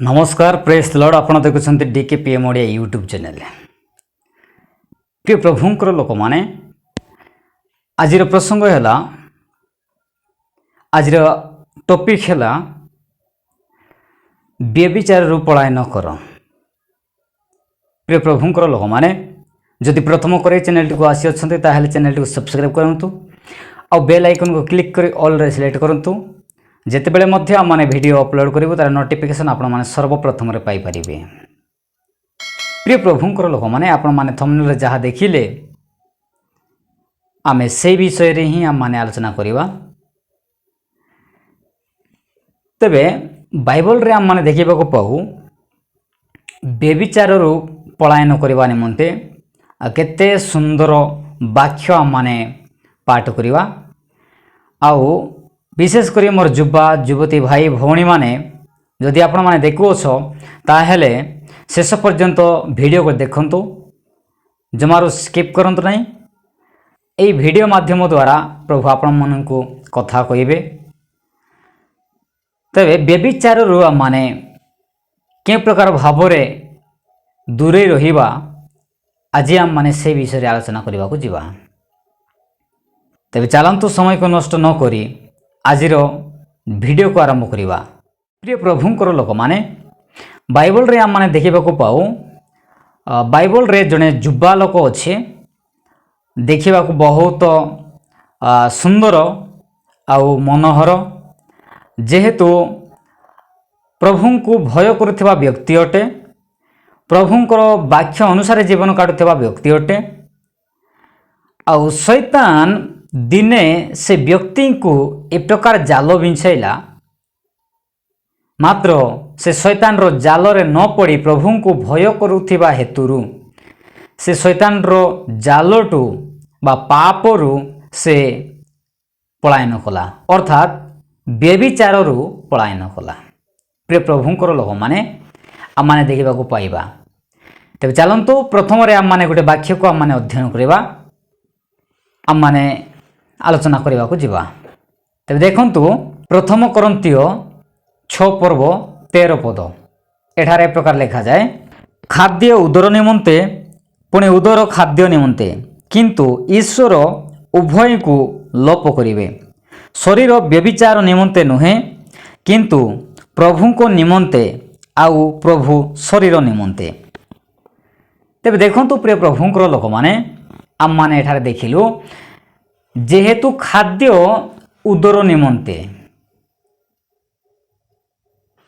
नमस्कार press Lord आपण देखुं डीकेपीएम Odia YouTube channel प्रिय प्रभुंकर लोक माने आज प्रसंग है आज टॉपिक है व्यभिचार पलायन कर। प्रिय प्रभुंकर लोक माने जदि प्रथम कर चैनल टी आसी अच्छा चैनल टी सब्सक्राइब करूँ आ बेल आइकन को क्लिक कर ऑल रे सिलेक्ट करूँ जितेबले मैंने वीडियो अपलोड करूँ तार नोटिफिकेशन आपण मैंने सर्वप्रथम पाइपर। प्रिय प्रभुंकर लोक मैंने आपण मैंने थंबनेल जहाँ देखिले आम से विषय रे ही आम माने आलोचना करिबा। तेबे बाइबल रे आम माने देखिबा को पाऊ व्यभिचार रु पलायन करबा निमंते केते सुंदर वाक्य आम माने पाठ करिबा। आउ विशेष करी मोर युवा युवती भाई भौणी माने जदि आपण माने देखुछ ताहेले शेष पर्यंत वीडियो को देखंतु जमारू स्किप करंतु नहीं। एई वीडियो माध्यम द्वारा प्रभु आपण माननकु कथा कहिबे। तबे व्यभिचार रु माने के प्रकार भावरे दूरे रहिबा आज आम माने से विषय आलोचना करबा को जिबा। तबे चलंतु समय को नष्ट न करी आजिर वीडियो को आरंभ करिबा। प्रिय प्रभुंकर लोक माने बाइबल रे आम माने देखिबा को पाऊ बाइबल रे जने युवा लोक अच्छे देखिबा को बहुत सुंदर आउ मनोहर जेहेतु प्रभु को भय करुवा व्यक्ति अटे प्रभुंकर वाक्य अनुसार जीवन काटुवा व्यक्ति अटे। आउ शैतान दिने से व्यक्ति को ए प्रकार जाल बिछाइला मात्र से शैतान रो जाल रे न पड़ी प्रभु को भय करुवा हेतुरु से शैतान रो जालटू बा पापरु से पलायन कला अर्थात व्यभिचारु पलायन कला। प्रिय प्रभुंकर लोक माने आम माने देखा पाइबा। तेज चलतु प्रथम आम माने गोटे वाक्य को आम माने अध्ययन करवा आम माने आलोचना करने को जीवा। तेज देखंतु प्रथम करंतिय 6 पर्व 13 पद एठारे प्रकार लिखा जाए खाद्य उदर निमंते पुणे उदर खाद्य निमंते किंतु ईश्वर उभय को लोप करिवे शरीर व्यभिचार निमंते नुहे किंतु प्रभु को निमंते आउ प्रभु शरीर निमंते। तेबे देखंतु प्रिय प्रभुंकर लोक माने आम माने एठारे देखिलु जेहेतु खाद्य उदर निमंते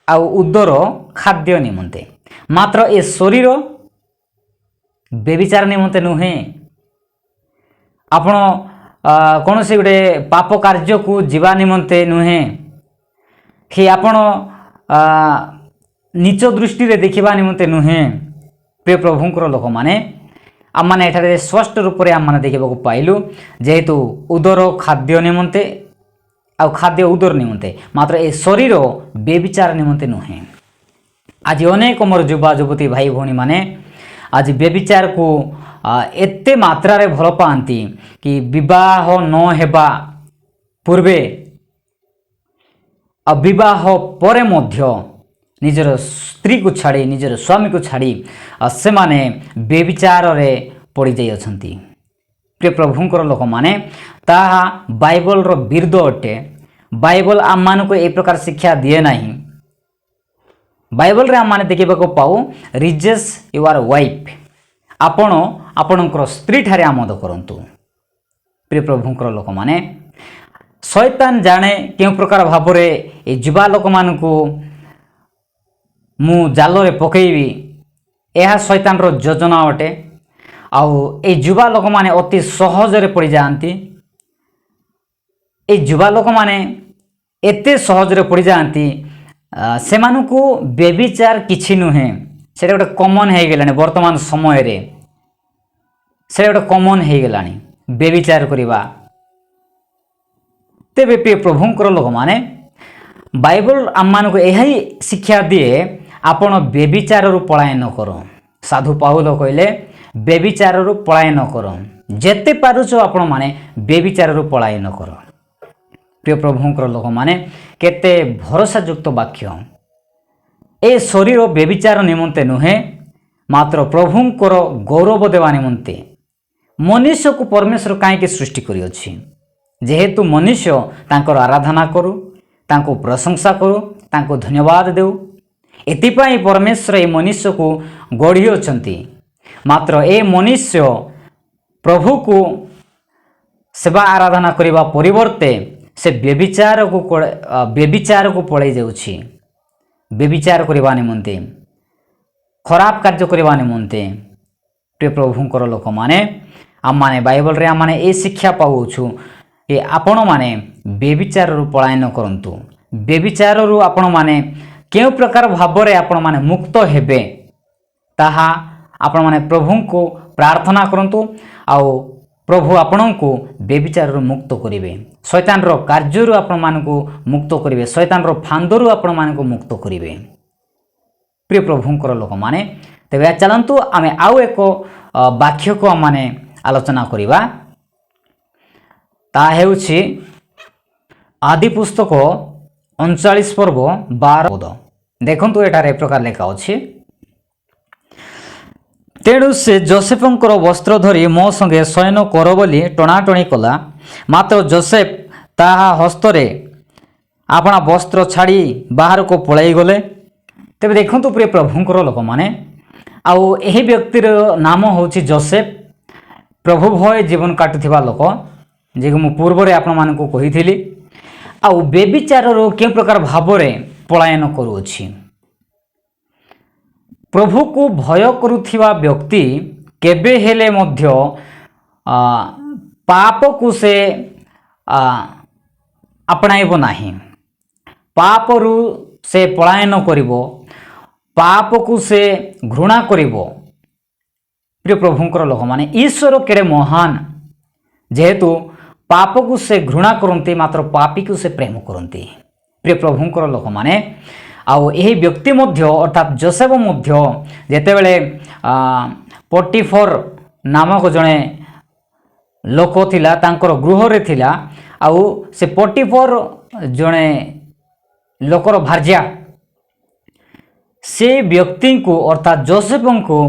आउ उदर खाद्य निमंते मात्र ए शरीर व्यभिचार निमंते नुहे। आपण कौन से गोटे पाप कार्य को जीवा निमंते नुहे कि आपण नीच दृष्टि रे देखिबा निमंते नुहे। प्रिय प्रभुंकर लोक माने आम माने एठारे स्पष्ट रूप से आम माने देखा पाइलु जेहेतु उदर खाद्य निमंते आउ खाद्य उदर निमंते मात्र ए शरीर व्यभिचार निमंते नुहे। आज अनेक मोर युवा युवती भाई भौणी माने आज व्यभिचार को एते मात्रा रे भल पाती कि विवाह न हेबा पूर्वे विवाह परे मध्य निजर स्त्री को छाड़ी निजर स्वामी को छाड़ी से माने व्यभिचार रे पड़ी जाई अछंती। प्रिय प्रभुंकर लोक माने ताहा बाइबल रो विरुद्ध अटे। बाइबल आम मान को एक प्रकार शिक्षा दिए नहीं। बाइबल रे आम माने देखिबा को पाऊ रिजेस योर वाइफ आपण आपणकर स्त्री ठारे आमोद करंतु। प्रिय प्रभुंकर लोक माने शैतान जाने केउ प्रकार भाबरे ए युवा लोक मान को मु जाल रे पकेइबी यह शैतान रो योजना अटे। आउ ए युवा लोक माने अति सहज रे पड़ी जाती। ए युवा लोक माने एते सहज रे पड़ी जाती सेमानकु व्यभिचार किछि नुहे से गोटे कमन हो गलानी वर्तमान समय रे से गोटे कमन हो गलानी व्यभिचार करिबा। तेबे प्रिय प्रभुंकर लोक माने बाइबल आम मान को यही शिक्षा दिए आपण व्यभिचार रु पलायन कर। साधु पाउल कहले व्यभिचार रु पलायन कर जेते पारुछ आपण माने व्यभिचार रु पलायन कर। प्रिय प्रभुंकर लोक माने केते भरोसा युक्त वाक्य ए शरीर व्यभिचार निमंते नुहे मात्र प्रभुंकर गौरव देवा निमंते मनुष्य को परमेश्वर कहीं सृष्टि करिअछि जेहेतु मनुष्य तांकर आराधना करू तांको प्रशंसा करू तांको धन्यवाद देऊ एतिपाई परमेश्वर ए मनुष्य को गढ़ी अछंती मात्र ए मनुष्य प्रभु को सेवा आराधना करने परिवर्ते से व्यभिचार को पड़े जाउछि व्यभिचार करने निमंते खराब कार्य करने निमंते प्रिय प्रभुंकर लोक माने आम माने बाइबल रे आम माने ए शिक्षा पाउछु ए आपण माने व्यभिचार रु पलायन करंतु व्यभिचार रु आपण माने केउ प्रकार भाबरे आपण माने मुक्त हेबे ताहा आपण माने प्रभु को प्रार्थना करंतु आउ प्रभु आपण को व्यभिचार रु मुक्त करिवे शैतान रो कार्य रु आपण मान को मुक्त करिवे शैतान रो फांद रु आपण मान को मुक्त करिवे प्रिय प्रभुंकर लोक माने तेबे चलंतु आमे आउ एक वाक्य को माने आलोचना करिबा ता हेउछि आदि पुस्तक 39 पर्व 12 पद देखंतु एटारे प्रकार लेखा अछि तेणु से जोसेफंकर वस्त्र धरी मो संगे शयन कर बोली टणाटणी कला मात्र जोसेफ ताहा हस्तरे आपणा वस्त्र छाड़ी बाहर को पलाई गले तेबे देखंतु प्रिय प्रभुंकर लोक माने आउ एही व्यक्तिर नाम होछि जोसेफ प्रभु भय जीवन काटुथिबा लोक जे मु पूर्व रे आपण मानकु कहिथिली आउ व्यभिचार रो के प्रकार भाबरे पलायन करूछि प्रभु को भय करुथिबा व्यक्ति केबे हेले मध्य पाप को से अपनाइब नाही पाप रु से पलायन करिवो पाप को से घृणा करिवो प्रिय प्रभुंकर लोक माने ईश्वर केड़े महान जेहेतु पाप को से घृणा करती मात्र पापी को से प्रेम करती प्रिय प्रभुंकर लोक माने आउ यही व्यक्ति मध्य अर्थात जोसेफ मध्य जेतेबेले पोटिफर नामक जड़े लोक थिला तांकर गृह रे थिला आउ से पोटिफर जड़े लोकर भार्या से व्यक्ति को अर्थात जोसेफ को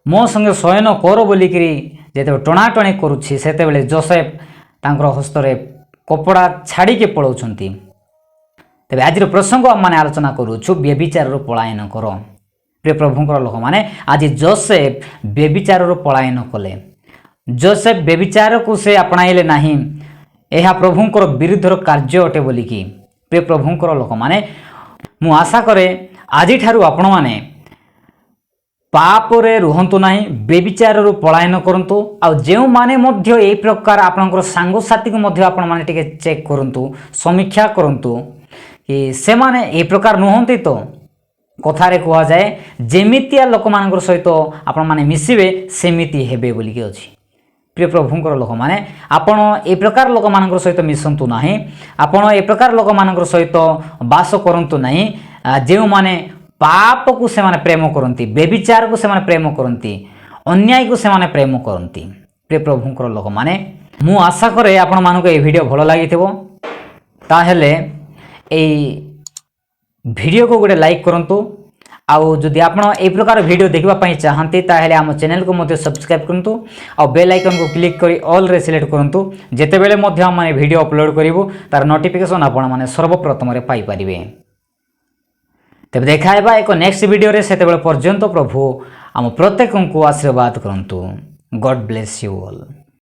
मो संगे शयन कर बोलिकी जेते टणाटणी करुछि सेतेबेले जोसेफ तांकर हस्तरे कपड़ा छाड़ी के पलाउछंती तेबे आज प्रसंग माने आलोचना करूछु व्यभिचार रो पलायन कर प्रिय प्रभुंकर लोक माने आज जोसेफ व्यभिचार रो पलायन कले जोसेफ व्यभिचार को से अपनाइले नाही एहा प्रभुंकर विरुद्धर कार्य अटे बोलिकी प्रिय प्रभुंकर लोक माने मु आशा करे आज ठारू आपण माने पाप रे रुहंतु नाही व्यभिचार रु पलायन करंतु आ जेउ माने मध्य ए प्रकार आपनकर सांग साथी को मध्य आपण माने टिके चेक करंतु समीक्षा करंतु कि से माने ए प्रकार नुहंती तो कथारे कहा जाए जेमितिया लोक मानकर सहित आपण माने मिसिबे सेमिति हेबे बोली के अछि प्रिय प्रभुंकर लोक माने आपण ए प्रकार लोक मानकर सहित मिसंतु नाही आपण ए प्रकार लोक मानकर सहित वास करंतु नाही जेउ माने पाप को से माने प्रेम करती व्यभिचार को से माने प्रेम करती अन्याय को से माने प्रेम करती प्रिय प्रभुंकर लोक माने मु आशा करे आपण मानको ए वीडियो भलो लागिथिबो ताहेले ए वीडियो को गोटे लाइक करंतु आउ जदि आपण ए प्रकार वीडियो देखबा पई चाहंती ताहेले हम चैनल को मध्ये सब्सक्राइब करंतु आ बेल आइकन को क्लिक करी ऑल रे सिलेक्ट करंतु जेतेबेले मध्ये हम माने वीडियो अपलोड करिवो तार नोटिफिकेशन आपण माने सर्वप्रथम रे पाई परिबे तेज देखा एक नेक्स्ट वीडियो रे सेतेबेले पर्यंत प्रभु आम प्रत्येक को आशीर्वाद करंतु गॉड ब्लेस यू ऑल।